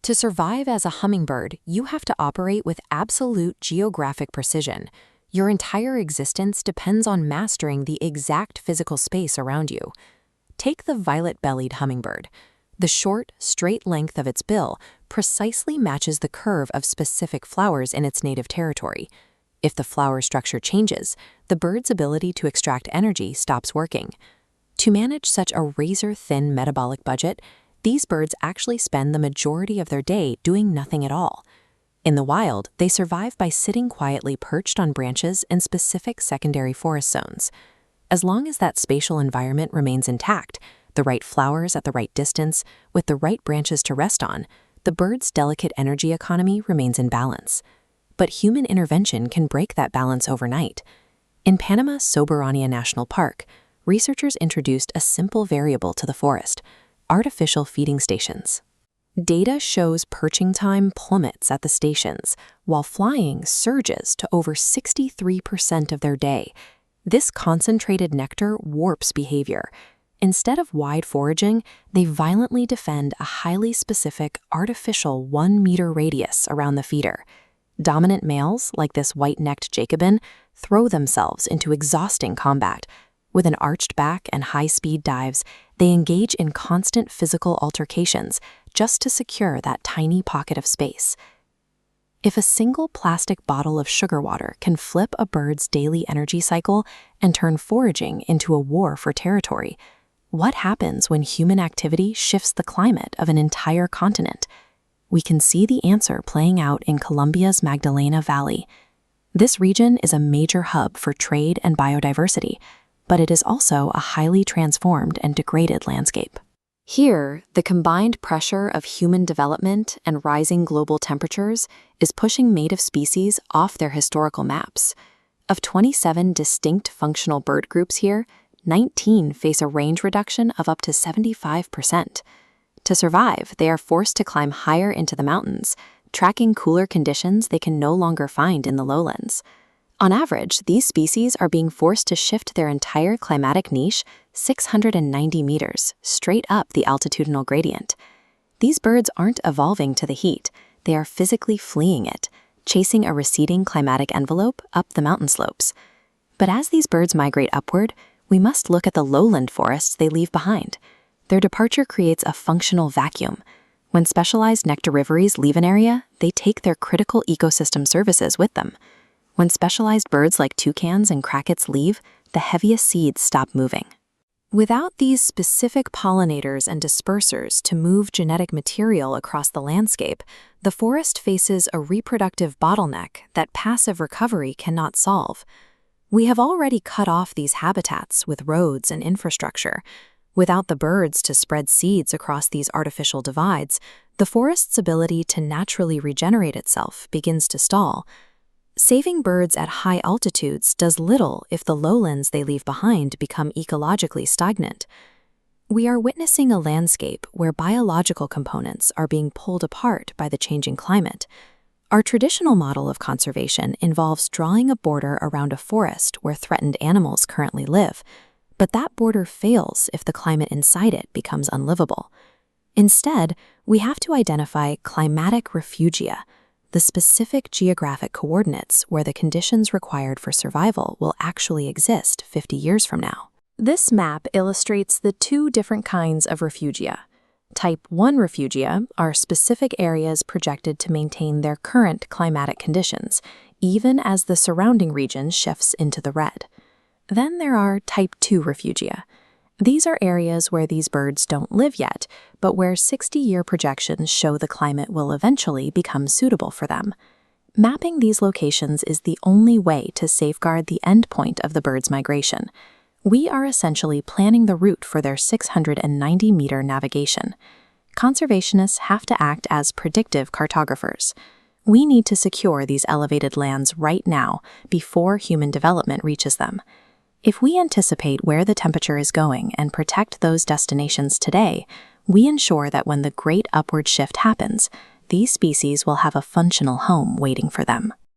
To survive as a hummingbird, you have to operate with absolute geographic precision. Your entire existence depends on mastering the exact physical space around you. Take the violet-bellied hummingbird. The short, straight length of its bill precisely matches the curve of specific flowers in its native territory. If the flower structure changes, the bird's ability to extract energy stops working. To manage such a razor-thin metabolic budget, these birds actually spend the majority of their day doing nothing at all. In the wild, they survive by sitting quietly perched on branches in specific secondary forest zones. As long as that spatial environment remains intact, the right flowers at the right distance, with the right branches to rest on, the bird's delicate energy economy remains in balance. But human intervention can break that balance overnight. In Panama's Soberania National Park, researchers introduced a simple variable to the forest: artificial feeding stations. Data shows perching time plummets at the stations, while flying surges to over 63% of their day. This concentrated nectar warps behavior. Instead of wide foraging, they violently defend a highly specific artificial 1-meter radius around the feeder. Dominant males, like this white-necked Jacobin, throw themselves into exhausting combat. With an arched back and high-speed dives, they engage in constant physical altercations just to secure that tiny pocket of space. If a single plastic bottle of sugar water can flip a bird's daily energy cycle and turn foraging into a war for territory, what happens when human activity shifts the climate of an entire continent? We can see the answer playing out in Colombia's Magdalena Valley. This region is a major hub for trade and biodiversity, but it is also a highly transformed and degraded landscape. Here, the combined pressure of human development and rising global temperatures is pushing native species off their historical maps. Of 27 distinct functional bird groups here, 19 face a range reduction of up to 75%. To survive, they are forced to climb higher into the mountains, tracking cooler conditions they can no longer find in the lowlands. On average, these species are being forced to shift their entire climatic niche 690 meters, straight up the altitudinal gradient. These birds aren't evolving to the heat, they are physically fleeing it, chasing a receding climatic envelope up the mountain slopes. But as these birds migrate upward, we must look at the lowland forests they leave behind. Their departure creates a functional vacuum. When specialized nectarivores leave an area, they take their critical ecosystem services with them. When specialized birds like toucans and crackits leave, the heaviest seeds stop moving. Without these specific pollinators and dispersers to move genetic material across the landscape, the forest faces a reproductive bottleneck that passive recovery cannot solve. We have already cut off these habitats with roads and infrastructure. Without the birds to spread seeds across these artificial divides, the forest's ability to naturally regenerate itself begins to stall. Saving birds at high altitudes does little if the lowlands they leave behind become ecologically stagnant. We are witnessing a landscape where biological components are being pulled apart by the changing climate. Our traditional model of conservation involves drawing a border around a forest where threatened animals currently live, but that border fails if the climate inside it becomes unlivable. Instead, we have to identify climatic refugia, the specific geographic coordinates where the conditions required for survival will actually exist 50 years from now. This map illustrates the two different kinds of refugia. Type 1 refugia are specific areas projected to maintain their current climatic conditions, even as the surrounding region shifts into the red. Then there are Type 2 refugia. These are areas where these birds don't live yet, but where 60-year projections show the climate will eventually become suitable for them. Mapping these locations is the only way to safeguard the endpoint of the bird's migration. We are essentially planning the route for their 690-meter navigation. Conservationists have to act as predictive cartographers. We need to secure these elevated lands right now, before human development reaches them. If we anticipate where the temperature is going and protect those destinations today, we ensure that when the great upward shift happens, these species will have a functional home waiting for them.